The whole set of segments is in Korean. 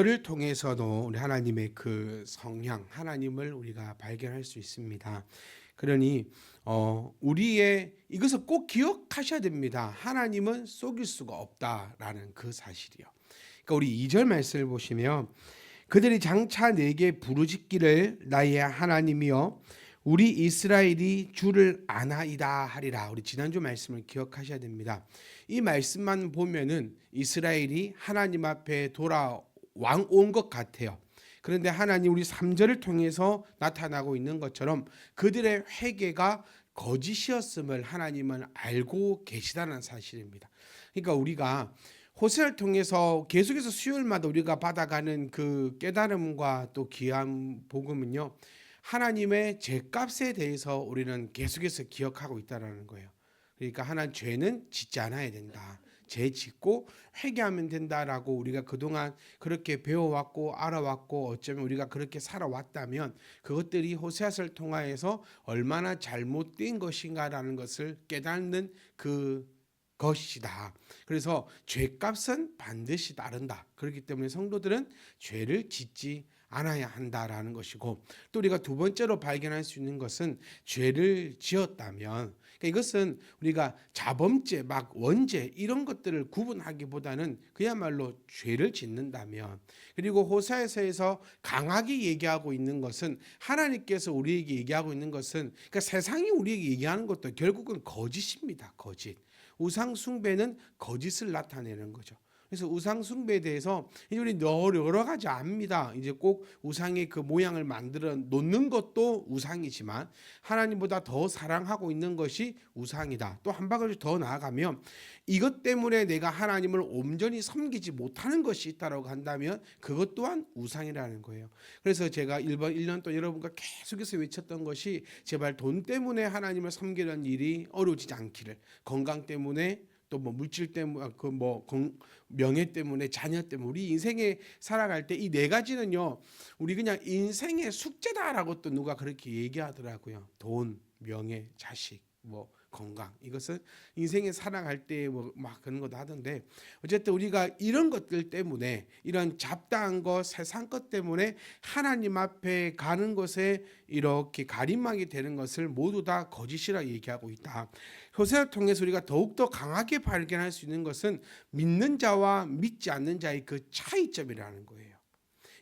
3절을 통해서도 우리 하나님의 그 성향, 하나님을 우리가 발견할 수 있습니다. 그러니 우리의 이것을 꼭 기억하셔야 됩니다. 하나님은 속일 수가 없다라는 그 사실이요. 그러니까 우리 2절 말씀을 보시면 그들이 장차 내게 부르짖기를 나의 하나님이여 우리 이스라엘이 주를 아나이다 하리라. 우리 지난주 말씀을 기억하셔야 됩니다. 이 말씀만 보면은 이스라엘이 하나님 앞에 돌아온 것 같아요. 그런데 하나님 우리 3절을 통해서 나타나고 있는 것처럼 그들의 회개가 거짓이었음을 하나님은 알고 계시다는 사실입니다. 그러니까 우리가 호세를 통해서 계속해서 수요일마다 우리가 받아가는 그 깨달음과 또 귀한 복음은요, 하나님의 죄값에 대해서 우리는 계속해서 기억하고 있다라는 거예요. 그러니까 하나님 죄는 짓지 않아야 된다. 죄 짓고 회개하면 된다라고 우리가 그동안 그렇게 배워왔고 알아왔고 어쩌면 우리가 그렇게 살아왔다면 그것들이 호세아서를 통하여서 얼마나 잘못된 것인가라는 것을 깨닫는 그 것이다. 그래서 죄값은 반드시 따른다. 그렇기 때문에 성도들은 죄를 짓지 않아야 한다라는 것이고, 또 우리가 두 번째로 발견할 수 있는 것은 죄를 지었다면, 그러니까 이것은 우리가 자범죄, 막 원죄 이런 것들을 구분하기보다는 그야말로 죄를 짓는다면, 그리고 호세아서에서 강하게 얘기하고 있는 것은 하나님께서 우리에게 얘기하고 있는 것은, 그러니까 세상이 우리에게 얘기하는 것도 결국은 거짓입니다. 거짓. 우상 숭배는 거짓을 나타내는 거죠. 그래서 우상 숭배에 대해서 우리 여러 가지 압니다. 이제 꼭 우상의 그 모양을 만들어 놓는 것도 우상이지만 하나님보다 더 사랑하고 있는 것이 우상이다. 또 한 발짝 더 나아가면 이것 때문에 내가 하나님을 온전히 섬기지 못하는 것이 있다고 한다면 그것 또한 우상이라는 거예요. 그래서 제가 1년 동안 여러분과 계속해서 외쳤던 것이 제발 돈 때문에 하나님을 섬기는 일이 어려워지지 않기를, 건강 때문에 또 뭐 물질 때문에 명예 때문에 자녀 때문에 우리 인생에 살아갈 때 이 네 가지는요 우리 그냥 인생의 숙제다라고 또 누가 그렇게 얘기하더라고요. 돈, 명예, 자식, 뭐 건강, 이것은 인생에 살아갈 때 뭐 막 그런 것도 하던데, 어쨌든 우리가 이런 것들 때문에 이런 잡다한 것, 세상 것 때문에 하나님 앞에 가는 것에 이렇게 가림막이 되는 것을 모두 다 거짓이라 얘기하고 있다. 호세를 통해서 우리가 더욱더 강하게 발견할 수 있는 것은 믿는 자와 믿지 않는 자의 그 차이점이라는 거예요.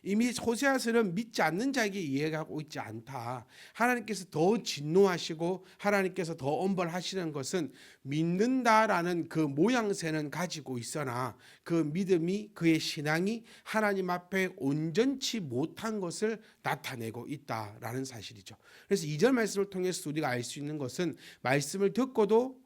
이미 호세아서는 믿지 않는 자에게 이해하고 있지 않다. 하나님께서 더 진노하시고 하나님께서 더 엄벌하시는 것은 믿는다라는 그 모양새는 가지고 있으나 그 믿음이, 그의 신앙이 하나님 앞에 온전치 못한 것을 나타내고 있다라는 사실이죠. 그래서 2절 말씀을 통해서 우리가 알 수 있는 것은 말씀을 듣고도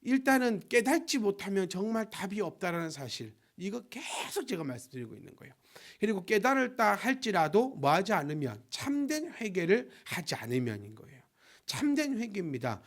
일단은 깨닫지 못하면 정말 답이 없다라는 사실, 이거 계속 제가 말씀드리고 있는 거예요. 그리고 깨달았다 할지라도 뭐 하지 않으면, 참된 회개를 하지 않으면인 거예요. 참된 회개입니다.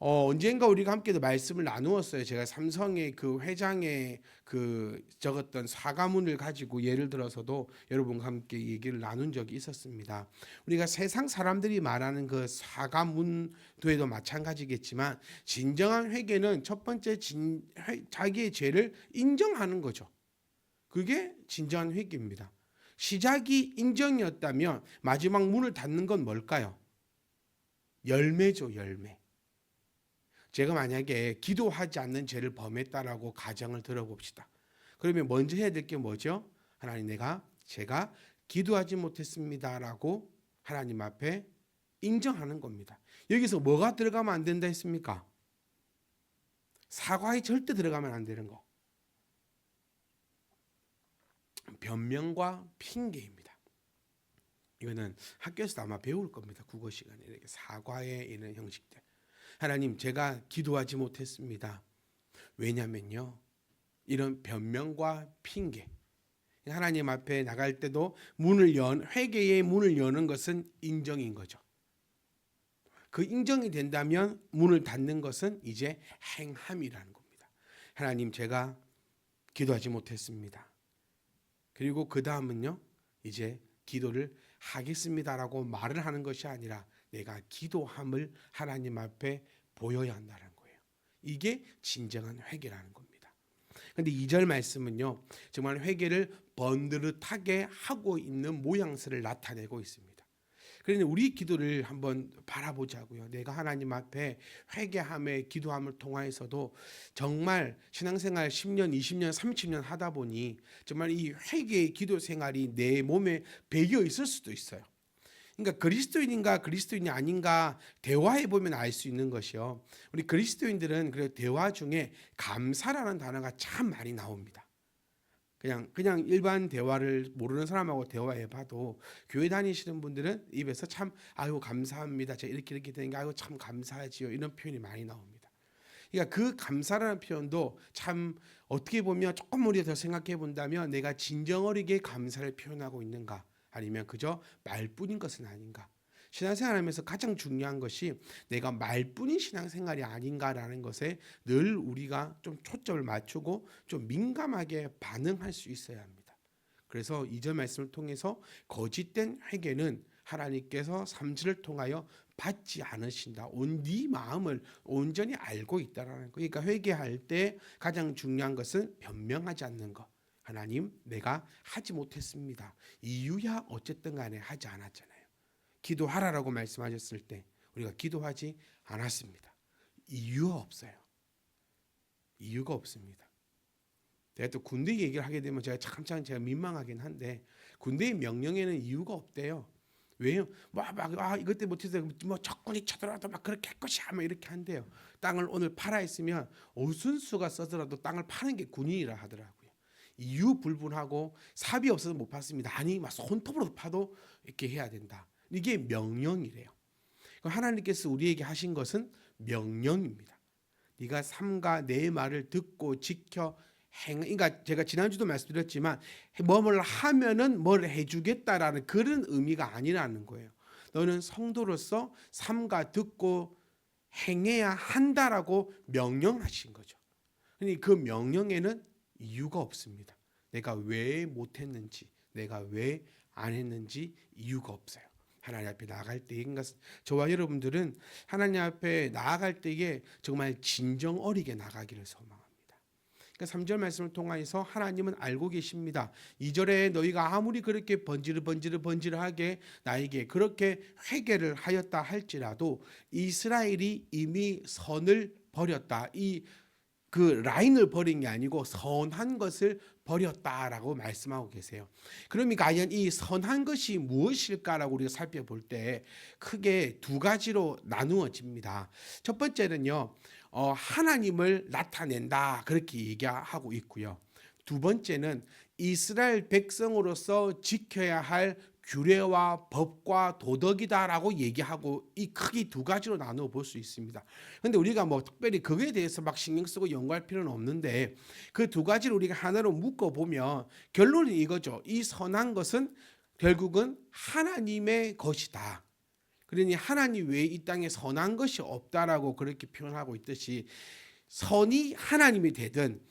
언젠가 우리가 함께도 말씀을 나누었어요. 제가 삼성의 그 회장의 그 적었던 사과문을 가지고 예를 들어서도 여러분과 함께 얘기를 나눈 적이 있었습니다. 우리가 세상 사람들이 말하는 그 사과문도에도 마찬가지겠지만 진정한 회개는 첫 번째 자기의 죄를 인정하는 거죠. 그게 진정한 회개입니다. 시작이 인정이었다면 마지막 문을 닫는 건 뭘까요? 열매죠, 열매. 제가 만약에 기도하지 않는 죄를 범했다라고 가정을 들어봅시다. 그러면 먼저 해야 될 게 뭐죠? 하나님, 제가 기도하지 못했습니다라고 하나님 앞에 인정하는 겁니다. 여기서 뭐가 들어가면 안 된다 했습니까? 사과에 절대 들어가면 안 되는 거. 변명과 핑계입니다. 이거는 학교에서도 아마 배울 겁니다. 국어 시간에 이렇게 사과의 이런 형식들. 하나님, 제가 기도하지 못했습니다. 왜냐면요, 이런 변명과 핑계. 하나님 앞에 나갈 때도 회개의 문을 여는 것은 인정인 거죠. 그 인정이 된다면 문을 닫는 것은 이제 행함이라는 겁니다. 하나님, 제가 기도하지 못했습니다. 그리고 그 다음은요, 이제 기도를 하겠습니다라고 말을 하는 것이 아니라 내가 기도함을 하나님 앞에 보여야 한다는 거예요. 이게 진정한 회개라는 겁니다. 근데 2절 말씀은요, 정말 회개를 번듯하게 하고 있는 모양새를 나타내고 있습니다. 그러니 우리 기도를 한번 바라보자고요. 내가 하나님 앞에 회개함에 기도함을 통하여서도 정말 신앙생활 10년, 20년, 30년 하다 보니 정말 이 회개의 기도 생활이 내 몸에 배겨 있을 수도 있어요. 그러니까 그리스도인인가 그리스도인이 아닌가 대화해 보면 알 수 있는 것이요. 우리 그리스도인들은 그 대화 중에 감사라는 단어가 참 많이 나옵니다. 그냥 일반 대화를 모르는 사람하고 대화해 봐도 교회 다니시는 분들은 입에서 참 아유 감사합니다. 제가 이렇게 되는 게 아유 참 감사하지요. 이런 표현이 많이 나옵니다. 그러니까 그 감사라는 표현도 참 어떻게 보면 조금 우리가 더 생각해 본다면 내가 진정 어리게 감사를 표현하고 있는가 아니면 그저 말뿐인 것은 아닌가. 신앙생활하면서 가장 중요한 것이 내가 말뿐인 신앙생활이 아닌가라는 것에 늘 우리가 좀 초점을 맞추고 좀 민감하게 반응할 수 있어야 합니다. 그래서 2절 말씀을 통해서 거짓된 회개는 하나님께서 3절을 통하여 받지 않으신다. 네 마음을 온전히 알고 있다라는 거. 그러니까 회개할 때 가장 중요한 것은 변명하지 않는 것. 하나님, 내가 하지 못했습니다. 이유야 어쨌든 간에 하지 않았잖아요. 기도하라라고 말씀하셨을 때 우리가 기도하지 않았습니다. 이유가 없어요. 이유가 없습니다. 내가 또 군대 얘기를 하게 되면 제가 민망하긴 한데 군대의 명령에는 이유가 없대요. 왜요? 이것 때문에 못해서 적군이 쳐들어와도 막 그렇게 할 것이야 막 이렇게 한대요. 땅을 오늘 팔아 있으면 오순수가 써더라도 땅을 파는 게 군인이라 하더라고요. 이유 불분하고 삽이 없어서 못 팠습니다. 아니 막 손톱으로 파도 이렇게 해야 된다. 이게 명령이래요. 하나님께서 우리에게 하신 것은 명령입니다. 네가 삼가 내 말을 듣고 지켜 그러니까 제가 지난주도 말씀드렸지만 뭐를 하면은 뭘 해주겠다라는 그런 의미가 아니라는 거예요. 너는 성도로서 삼가 듣고 행해야 한다라고 명령하신 거죠. 그러니 그 명령에는 이유가 없습니다. 내가 왜 못했는지, 내가 왜 안 했는지 이유가 없어요. 하나님 앞에 나아갈 때 저와 여러분들은 하나님 앞에 나아갈 때에 정말 진정 어리게 나가기를 소망합니다. 그러니까 3절 말씀을 통해서 하나님은 알고 계십니다. 2절에 너희가 아무리 그렇게 번지르하게 나에게 그렇게 회개를 하였다 할지라도 이스라엘이 이미 선을 버렸다. 그 라인을 버린 게 아니고 선한 것을 버렸다라고 말씀하고 계세요. 그러면 과연 이 선한 것이 무엇일까라고 우리가 살펴볼 때 크게 두 가지로 나누어집니다. 첫 번째는요, 하나님을 나타낸다 그렇게 얘기하고 있고요. 두 번째는 이스라엘 백성으로서 지켜야 할 규례와 법과 도덕이다라고 얘기하고 이 크게 두 가지로 나누어 볼 수 있습니다. 그런데 우리가 특별히 그거에 대해서 막 신경 쓰고 연구할 필요는 없는데 그 두 가지를 우리가 하나로 묶어 보면 결론은 이거죠. 이 선한 것은 결국은 하나님의 것이다. 그러니 하나님 외에 이 땅에 선한 것이 없다라고 그렇게 표현하고 있듯이 선이 하나님이 되든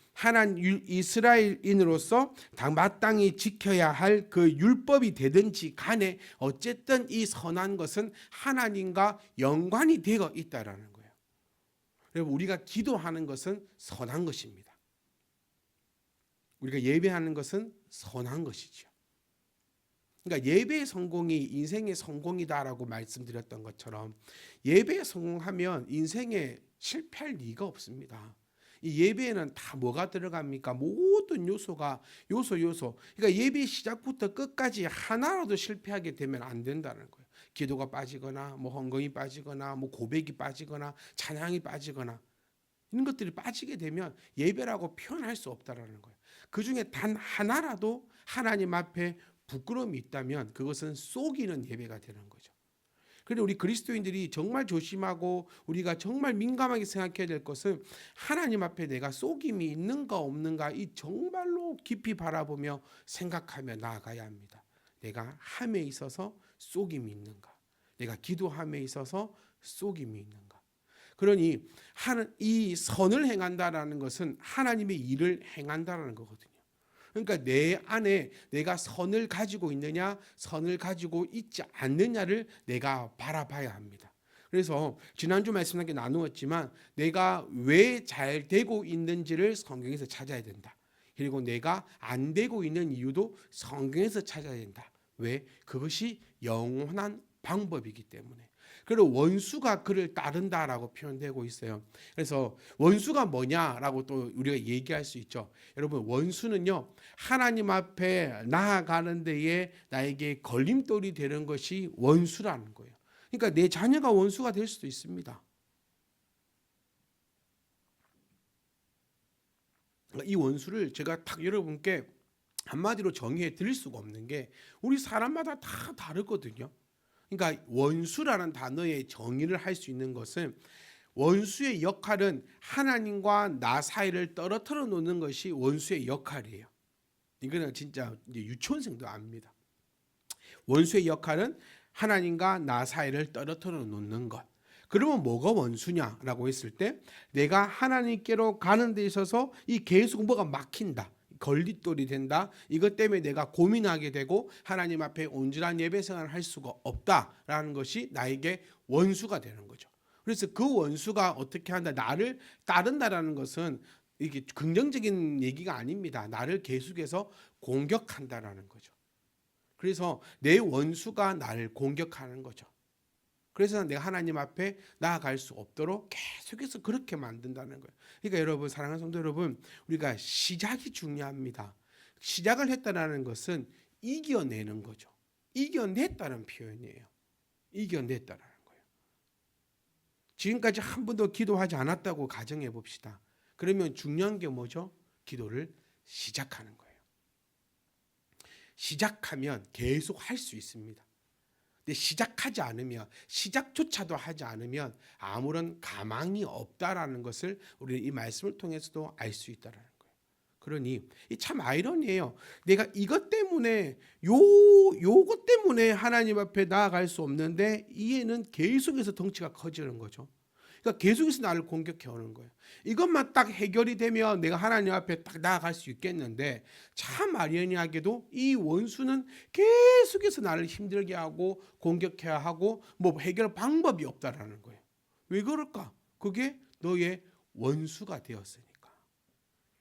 이스라엘인으로서 마땅히 지켜야 할 그 율법이 되든지 간에 어쨌든 이 선한 것은 하나님과 연관이 되어 있다라는 거예요. 여러분 우리가 기도하는 것은 선한 것입니다. 우리가 예배하는 것은 선한 것이죠. 그러니까 예배의 성공이 인생의 성공이다라고 말씀드렸던 것처럼 예배에 성공하면 인생에 실패할 리가 없습니다. 이 예배에는 다 뭐가 들어갑니까? 모든 요소가 요소. 그러니까 예배 시작부터 끝까지 하나라도 실패하게 되면 안 된다는 거예요. 기도가 빠지거나 헌금이 빠지거나 고백이 빠지거나 찬양이 빠지거나 이런 것들이 빠지게 되면 예배라고 표현할 수 없다라는 거예요. 그 중에 단 하나라도 하나님 앞에 부끄러움이 있다면 그것은 속이는 예배가 되는 거죠. 그런데 우리 그리스도인들이 정말 조심하고 우리가 정말 민감하게 생각해야 될 것은 하나님 앞에 내가 속임이 있는가 없는가 이 정말로 깊이 바라보며 생각하며 나아가야 합니다. 내가 함에 있어서 속임이 있는가? 내가 기도함에 있어서 속임이 있는가? 그러니 이 선을 행한다라는 것은 하나님의 일을 행한다라는 거거든요. 그러니까 내 안에 내가 선을 가지고 있느냐 선을 가지고 있지 않느냐를 내가 바라봐야 합니다. 그래서 지난주 말씀하게 나누었지만 내가 왜 잘 되고 있는지를 성경에서 찾아야 된다. 그리고 내가 안 되고 있는 이유도 성경에서 찾아야 된다. 왜? 그것이 영원한 방법이기 때문에. 그리고 원수가 그를 따른다라고 표현되고 있어요. 그래서 원수가 뭐냐라고 또 우리가 얘기할 수 있죠. 여러분, 원수는요, 하나님 앞에 나아가는 데에 나에게 걸림돌이 되는 것이 원수라는 거예요. 그러니까 내 자녀가 원수가 될 수도 있습니다. 이 원수를 제가 딱 여러분께 한마디로 정의해 드릴 수가 없는 게, 우리 사람마다 다 다르거든요. 그러니까 원수라는 단어의 정의를 할 수 있는 것은, 원수의 역할은 하나님과 나 사이를 떨어뜨려 놓는 것이 원수의 역할이에요. 이거는 진짜 이제 유치원생도 압니다. 원수의 역할은 하나님과 나 사이를 떨어뜨려 놓는 것. 그러면 뭐가 원수냐라고 했을 때, 내가 하나님께로 가는 데 있어서 이 계속 뭐가 막힌다, 걸림돌이 된다, 이것 때문에 내가 고민하게 되고 하나님 앞에 온전한 예배 생활을 할 수가 없다라는 것이 나에게 원수가 되는 거죠. 그래서 그 원수가 어떻게 한다, 나를 따른다라는 것은 이게 긍정적인 얘기가 아닙니다. 나를 계속해서 공격한다라는 거죠. 그래서 내 원수가 나를 공격하는 거죠. 그래서 내가 하나님 앞에 나아갈 수 없도록 계속해서 그렇게 만든다는 거예요. 그러니까 여러분, 사랑하는 성도 여러분, 우리가 시작이 중요합니다. 시작을 했다는 것은 이겨내는 거죠. 이겨냈다는 표현이에요. 이겨냈다는 거예요. 지금까지 한 번도 기도하지 않았다고 가정해 봅시다. 그러면 중요한 게 뭐죠? 기도를 시작하는 거예요. 시작하면 계속 할 수 있습니다. 근데 시작하지 않으면, 시작조차도 하지 않으면 아무런 가망이 없다라는 것을 우리는 이 말씀을 통해서도 알 수 있다라는 거예요. 그러니 참 아이러니해요. 내가 이것 때문에 요것 때문에 하나님 앞에 나아갈 수 없는데, 이에는 계속해서 덩치가 커지는 거죠. 그러니까 계속해서 나를 공격해 오는 거예요. 이것만 딱 해결이 되면 내가 하나님 앞에 딱 나아갈 수 있겠는데, 참 아이러니하게도 이 원수는 계속해서 나를 힘들게 하고 공격해야 하고, 뭐 해결 방법이 없다라는 거예요. 왜 그럴까? 그게 너의 원수가 되었으니까.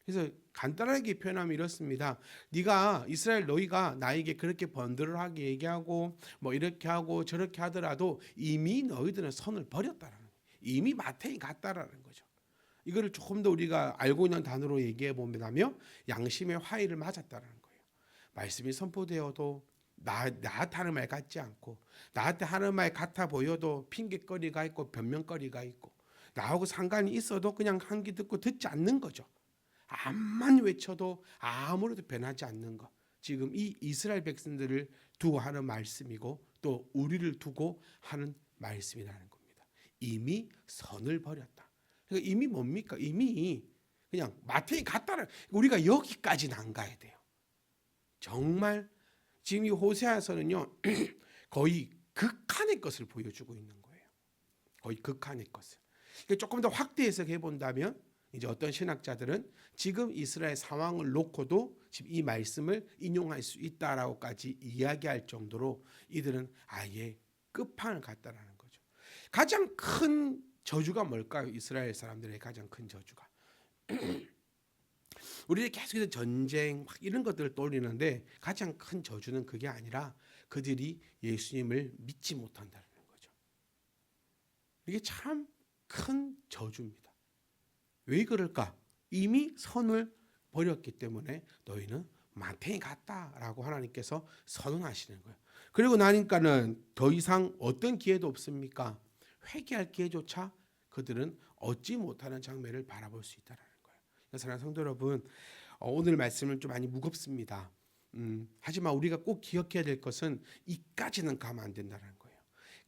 그래서 간단하게 표현하면 이렇습니다. 이스라엘 너희가 나에게 그렇게 번들하게 얘기하고 뭐 이렇게 하고 저렇게 하더라도 이미 너희들은 선을 버렸다라는 거예요. 이미 마태에 갔다라는 거죠. 이거를 조금 더 우리가 알고 있는 단어로 얘기해 보면 양심의 화의를 맞았다라는 거예요. 말씀이 선포되어도 나한테 하는 말 같지 않고, 나한테 하는 말 같아 보여도 핑계거리가 있고 변명거리가 있고, 나하고 상관이 있어도 그냥 한 귀 듣고 듣지 않는 거죠. 암만 외쳐도 아무래도 변하지 않는 것. 지금 이 이스라엘 백성들을 두고 하는 말씀이고, 또 우리를 두고 하는 말씀이라는 겁니다. 이미 선을 버렸다. 그러니까 이미 뭡니까? 이미 그냥 마태에 갔다는, 우리가 여기까지는 안 가야 돼요. 정말 지금 이 호세아서는요 거의 극한의 것을 보여주고 있는 거예요. 거의 극한의 것을. 조금 더 확대 해석해 본다면, 이제 어떤 신학자들은 지금 이스라엘 상황을 놓고도 지금 이 말씀을 인용할 수 있다라고까지 이야기할 정도로 이들은 아예 끝판을 갔다라는 거죠. 가장 큰 저주가 뭘까요? 이스라엘 사람들의 가장 큰 저주가. 우리들이 계속해서 전쟁 막 이런 것들을 떠올리는데, 가장 큰 저주는 그게 아니라 그들이 예수님을 믿지 못한다는 거죠. 이게 참 큰 저주입니다. 왜 그럴까? 이미 선을 버렸기 때문에 너희는 마태에 갔다라고 하나님께서 선언하시는 거예요. 그리고 나니까는 더 이상 어떤 기회도 없습니까? 회개할 기회조차 그들은 얻지 못하는 장면을 바라볼 수 있다는 거예요. 사랑하는 성도 여러분, 오늘 말씀은 좀 많이 무겁습니다. 하지만 우리가 꼭 기억해야 될 것은 이까지는 가면 안 된다는 거예요.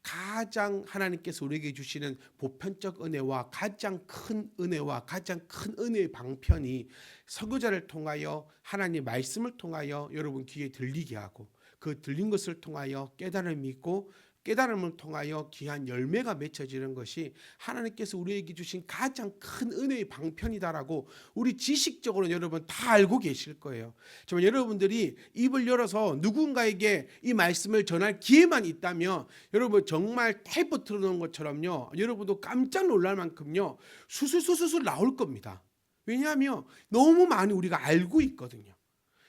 가장 하나님께서 우리에게 주시는 보편적 은혜와 가장 큰 은혜와 가장 큰 은혜의 방편이 선교자를 통하여, 하나님 말씀을 통하여 여러분 귀에 들리게 하고, 그 들린 것을 통하여 깨달음이 있고, 깨달음을 통하여 귀한 열매가 맺혀지는 것이 하나님께서 우리에게 주신 가장 큰 은혜의 방편이다라고 우리 지식적으로 여러분 다 알고 계실 거예요. 정말 여러분들이 입을 열어서 누군가에게 이 말씀을 전할 기회만 있다면, 여러분 정말 테이프 틀어놓은 것처럼요, 여러분도 깜짝 놀랄 만큼요 수술수술 나올 겁니다. 왜냐하면 너무 많이 우리가 알고 있거든요.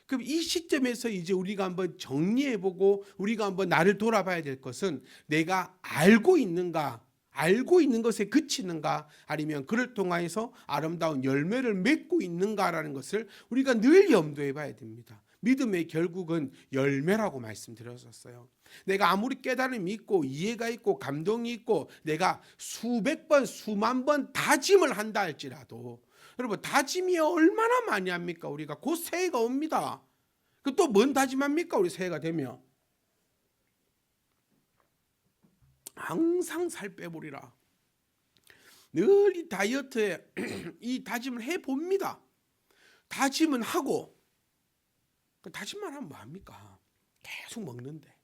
그럼 이 시점에서 이제 우리가 한번 정리해보고 우리가 한번 나를 돌아봐야 될 것은 내가 알고 있는가, 알고 있는 것에 그치는가, 아니면 그를 통하여서 아름다운 열매를 맺고 있는가라는 것을 우리가 늘 염두해 봐야 됩니다. 믿음의 결국은 열매라고 말씀드렸었어요. 내가 아무리 깨달음이 있고 이해가 있고 감동이 있고 내가 수백 번 수만 번 다짐을 한다 할지라도, 여러분 다짐이 얼마나 많이 합니까? 우리가 곧 새해가 옵니다. 그 또 뭔 다짐합니까? 우리 새해가 되면 항상 살 빼버리라. 늘 이 다이어트에 이 다짐을 해봅니다. 다짐은 하고 다짐만 하면 뭐합니까? 계속 먹는데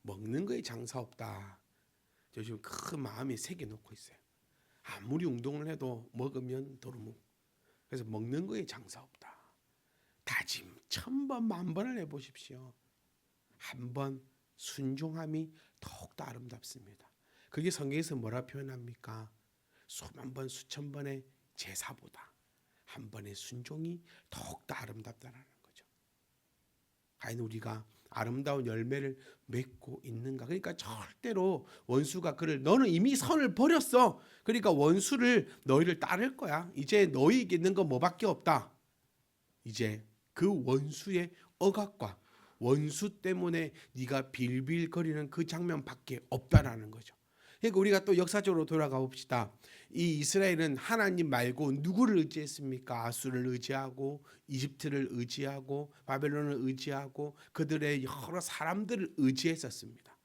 먹는 거에 장사 없다. 저 지금 큰 마음에 새겨놓고 있어요. 아무리 운동을 해도 먹으면 도루묵. 그래서 먹는 거에 장사 없다. 다짐 1000번 만번을 해보십시오. 한 번 순종함이 더욱더 아름답습니다. 그게 성경에서 뭐라 표현합니까? 수만 번 수천 번의 제사보다 한 번의 순종이 더욱더 아름답다라는 거죠. 과연 우리가 아름다운 열매를 맺고 있는가? 그러니까 절대로 원수가 그를, 너는 이미 선을 버렸어. 그러니까 원수를 너희를 따를 거야. 이제 너희에게 있는 건 뭐밖에 없다. 이제 그 원수의 억압과 원수 때문에 네가 빌빌거리는 그 장면밖에 없다라는 거죠. 그러니까 우리가 또 역사적으로 돌아가 봅시다. 이 이스라엘은 하나님 말고 누구를 의지했습니까? 아수를 의지하고 이집트를 의지하고 바벨론을 의지하고 그들의 여러 사람들을 의지했었습니다.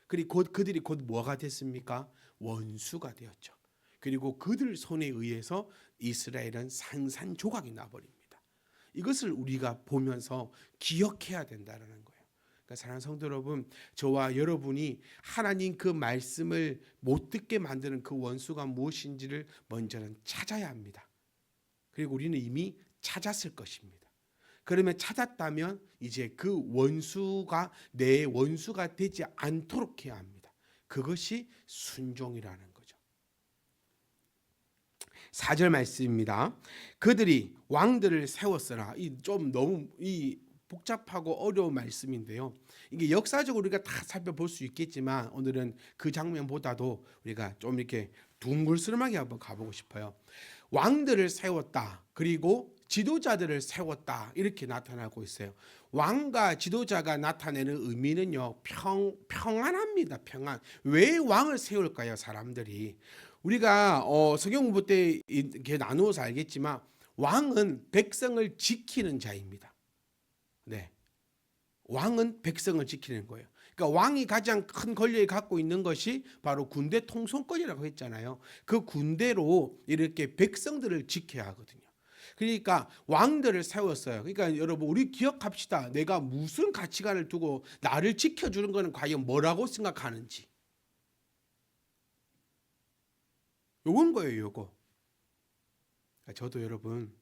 그리고 그들이 곧 뭐가 됐습니까? 원수가 되었죠. 그리고 그들 손에 의해서 이스라엘은 산산조각이 나버립니다. 이것을 우리가 보면서 기억해야 된다는 거예요. 그러니까 사랑하는 성도 여러분, 저와 여러분이 하나님 그 말씀을 못 듣게 만드는 그 원수가 무엇인지를 먼저는 찾아야 합니다. 그리고 우리는 이미 찾았을 것입니다. 그러면 찾았다면 이제 그 원수가 내 원수가 되지 않도록 해야 합니다. 그것이 순종이라는 거죠. 4절 말씀입니다. 그들이 왕들을 세웠으나, 이 좀 너무 이 복잡하고 어려운 말씀인데요. 이게 역사적으로 우리가 다 살펴볼 수 있겠지만 오늘은 그 장면보다도 우리가 좀 이렇게 둥글스름하게 한번 가보고 싶어요. 왕들을 세웠다. 그리고 지도자들을 세웠다. 이렇게 나타나고 있어요. 왕과 지도자가 나타내는 의미는요, 평안합니다. 평안. 왜 왕을 세울까요? 사람들이. 우리가 성경 공부 때 이렇게 나누어서 알겠지만 왕은 백성을 지키는 자입니다. 네, 왕은 백성을 지키는 거예요. 그러니까 왕이 가장 큰 권력을 갖고 있는 것이 바로 군대 통솔권이라고 했잖아요. 그 군대로 이렇게 백성들을 지켜야 하거든요. 그러니까 왕들을 세웠어요. 그러니까 여러분 우리 기억합시다. 내가 무슨 가치관을 두고 나를 지켜주는 것은 과연 뭐라고 생각하는지. 요건 거예요. 요거. 저도 여러분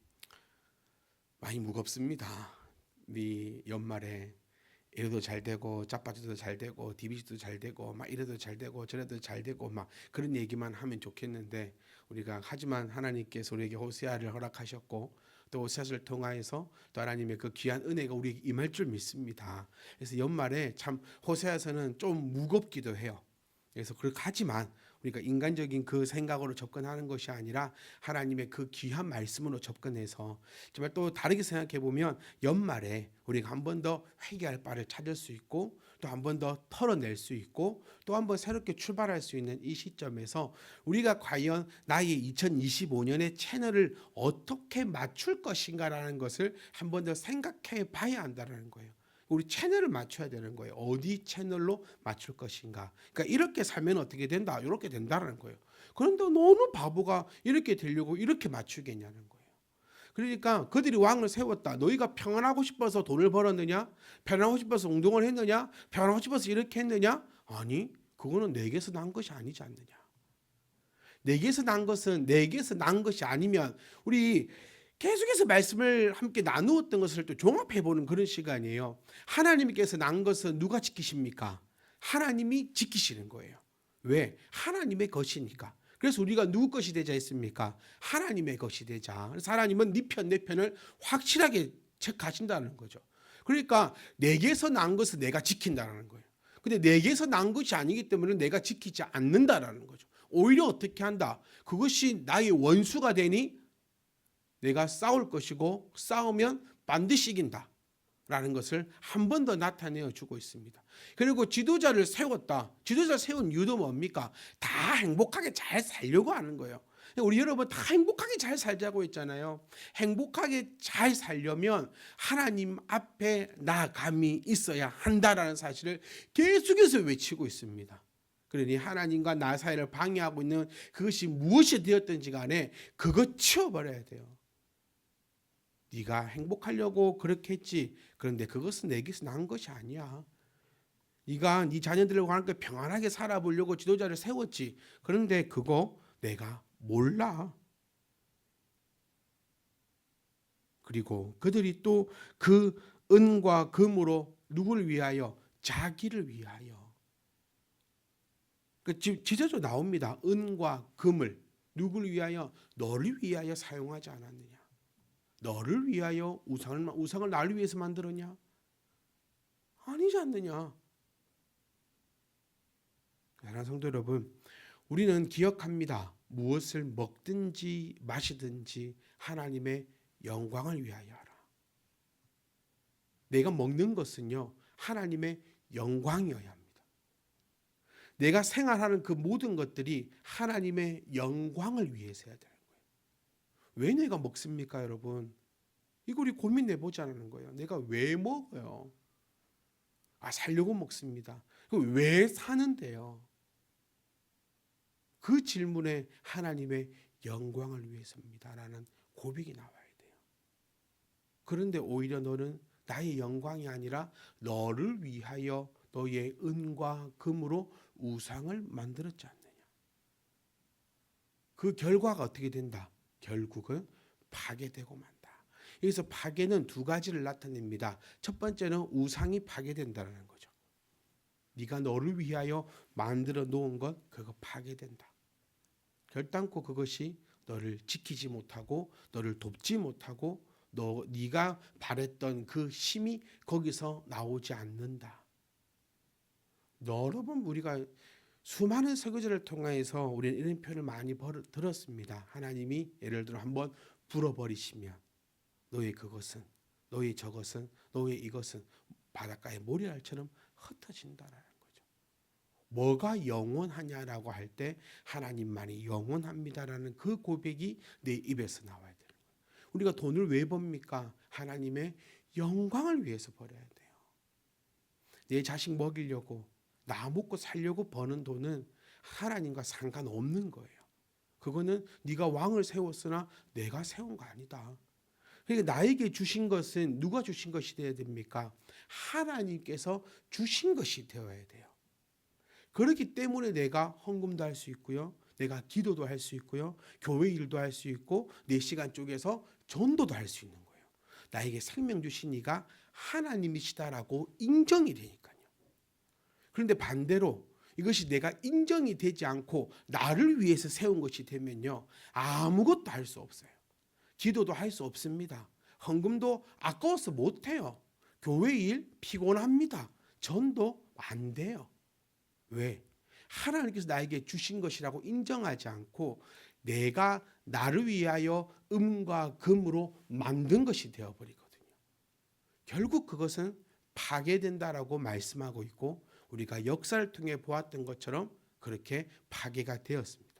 많이 무겁습니다. 이 연말에 이래도 잘 되고 짜파게티도 잘 되고 디비시도 잘 되고 막 이래도 잘 되고 저래도 잘 되고 막 그런 얘기만 하면 좋겠는데, 우리가 하지만 하나님께서 우리에게 호세아를 허락하셨고 또 호세아를 통하여서 또 하나님의 그 귀한 은혜가 우리에게 임할 줄 믿습니다. 그래서 연말에 참 호세아서는 좀 무겁기도 해요. 그래서 그렇게 하지만 우리가 인간적인 그 생각으로 접근하는 것이 아니라 하나님의 그 귀한 말씀으로 접근해서 정말 또 다르게 생각해 보면 연말에 우리가 한 번 더 회개할 바를 찾을 수 있고 또 한 번 더 털어낼 수 있고 또 한 번 새롭게 출발할 수 있는 이 시점에서 우리가 과연 나의 2025년의 채널을 어떻게 맞출 것인가라는 것을 한 번 더 생각해 봐야 한다는 거예요. 우리 채널을 맞춰야 되는 거예요. 어디 채널로 맞출 것인가. 그러니까 이렇게 살면 어떻게 된다. 이렇게 된다는 거예요. 그런데 너는 바보가 이렇게 되려고 이렇게 맞추겠냐는 거예요. 그러니까 그들이 왕을 세웠다. 너희가 평안하고 싶어서 돈을 벌었느냐? 편하고 싶어서 운동을 했느냐? 편하고 싶어서 이렇게 했느냐? 아니, 그거는 내게서 난 것이 아니지 않느냐. 내게서 난 것은 내게서 난 것이 아니면 우리 계속해서 말씀을 함께 나누었던 것을 또 종합해보는 그런 시간이에요. 하나님께서 난 것은 누가 지키십니까? 하나님이 지키시는 거예요. 왜? 하나님의 것이니까. 그래서 우리가 누구 것이 되자 했습니까? 하나님의 것이 되자. 그래서 하나님은 네 편, 내 편을 확실하게 체크하신다는 거죠. 그러니까 내게서 난 것을 내가 지킨다는 거예요. 근데 내게서 난 것이 아니기 때문에 내가 지키지 않는다라는 거죠. 오히려 어떻게 한다? 그것이 나의 원수가 되니 내가 싸울 것이고 싸우면 반드시 이긴다. 라는 것을 한 번 더 나타내어 주고 있습니다. 그리고 지도자를 세웠다. 지도자 세운 이유도 뭡니까? 다 행복하게 잘 살려고 하는 거예요. 우리 여러분 다 행복하게 잘 살자고 했잖아요. 행복하게 잘 살려면 하나님 앞에 나아감이 있어야 한다라는 사실을 계속해서 외치고 있습니다. 그러니 하나님과 나 사이를 방해하고 있는 그것이 무엇이 되었든지 간에 그거 치워버려야 돼요. 네가 행복하려고 그렇게 했지. 그런데 그것은 내게서 난 것이 아니야. 네가 네 자녀들과 함께 평안하게 살아보려고 지도자를 세웠지. 그런데 그거 내가 몰라. 그리고 그들이 또 그 은과 금으로 누구를 위하여? 자기를 위하여. 지금 지저도 나옵니다. 은과 금을 누구를 위하여? 너를 위하여 사용하지 않았느냐? 너를 위하여 우상을 나를 위해서 만들었냐? 아니지 않느냐? 사랑하는 성도 여러분, 우리는 기억합니다. 무엇을 먹든지 마시든지 하나님의 영광을 위하여 하라. 내가 먹는 것은요, 하나님의 영광이어야 합니다. 내가 생활하는 그 모든 것들이 하나님의 영광을 위해서 해야 되는 거예요. 왜 내가 먹습니까, 여러분? 이거 우리 고민해 보자는 거예요. 내가 왜 먹어요? 살려고 먹습니다. 왜 사는데요? 그 질문에 하나님의 영광을 위해서입니다라는 고백이 나와야 돼요. 그런데 오히려 너는 나의 영광이 아니라 너를 위하여 너의 은과 금으로 우상을 만들었지 않느냐. 그 결과가 어떻게 된다? 결국은 파괴되고 만다. 여기서 파괴는 두 가지를 나타냅니다. 첫 번째는 우상이 파괴된다는 거죠. 네가 너를 위하여 만들어 놓은 것 그거 파괴된다. 결단코 그것이 너를 지키지 못하고 너를 돕지 못하고 네가 바랬던 그 힘이 거기서 나오지 않는다. 여러 번 우리가 수많은 설교제를 통해서 우리는 이런 표현을 많이 들었습니다. 하나님이 예를 들어 한번 불어버리시면 너의 그것은, 너의 저것은, 너의 이것은 바닷가의 모래알처럼 흩어진다라는 거죠. 뭐가 영원하냐라고 할 때 하나님만이 영원합니다라는 그 고백이 내 입에서 나와야 되는 거예요. 우리가 돈을 왜 법니까? 하나님의 영광을 위해서 벌어야 돼요. 내 자식 먹이려고 나 먹고 살려고 버는 돈은 하나님과 상관없는 거예요. 그거는 네가 왕을 세웠으나 내가 세운 거 아니다. 그러니까 나에게 주신 것은 누가 주신 것이 되어야 됩니까? 하나님께서 주신 것이 되어야 돼요. 그렇기 때문에 내가 헌금도 할 수 있고요. 내가 기도도 할 수 있고요. 교회 일도 할 수 있고 내 시간 쪽에서 전도도 할 수 있는 거예요. 나에게 생명 주신 이가 하나님이시다라고 인정이 되니까요. 그런데 반대로 이것이 내가 인정이 되지 않고 나를 위해서 세운 것이 되면요. 아무것도 할 수 없어요. 기도도 할 수 없습니다. 헌금도 아까워서 못해요. 교회 일 피곤합니다. 전도 안 돼요. 왜? 하나님께서 나에게 주신 것이라고 인정하지 않고 내가 나를 위하여 음과 금으로 만든 것이 되어버리거든요. 결국 그것은 파괴된다라고 말씀하고 있고 우리가 역사를 통해 보았던 것처럼 그렇게 파괴가 되었습니다.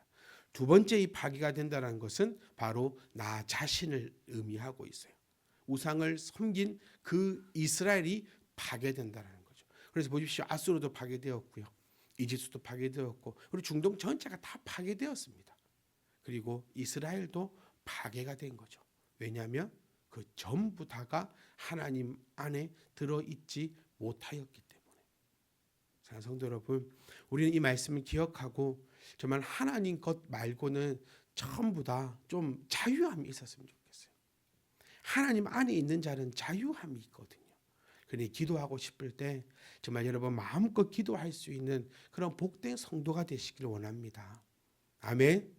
두 번째 이 파괴가 된다는 것은 바로 나 자신을 의미하고 있어요. 우상을 섬긴 그 이스라엘이 파괴된다는 거죠. 그래서 보십시오. 아수르도 파괴되었고요. 이집트도 파괴되었고 그리고 중동 전체가 다 파괴되었습니다. 그리고 이스라엘도 파괴가 된 거죠. 왜냐하면 그 전부 다가 하나님 안에 들어있지 못하였기 때문에. 사랑하는 성도 여러분, 우리는 이 말씀을 기억하고 정말 하나님 것 말고는 전부 다 좀 자유함이 있었으면 좋겠어요. 하나님 안에 있는 자는 자유함이 있거든요. 그러니 기도하고 싶을 때 정말 여러분 마음껏 기도할 수 있는 그런 복된 성도가 되시길 원합니다. 아멘.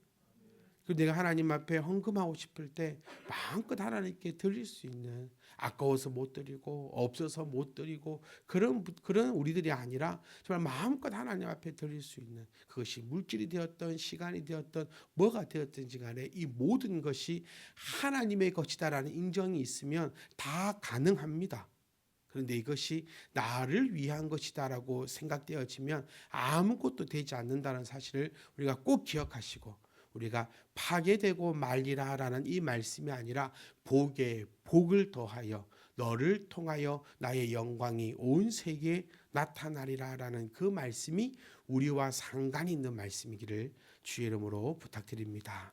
그리고 내가 하나님 앞에 헌금하고 싶을 때 마음껏 하나님께 드릴 수 있는, 아까워서 못 드리고 없어서 못 드리고 그런 우리들이 아니라 정말 마음껏 하나님 앞에 드릴 수 있는, 그것이 물질이 되었던 시간이 되었던 뭐가 되었든지 간에 이 모든 것이 하나님의 것이다라는 인정이 있으면 다 가능합니다. 그런데 이것이 나를 위한 것이다라고 생각되어지면 아무것도 되지 않는다는 사실을 우리가 꼭 기억하시고, 우리가 파괴되고 말리라라는 이 말씀이 아니라 복에 복을 더하여 너를 통하여 나의 영광이 온 세계에 나타나리라라는 그 말씀이 우리와 상관이 있는 말씀이기를 주의 이름으로 부탁드립니다.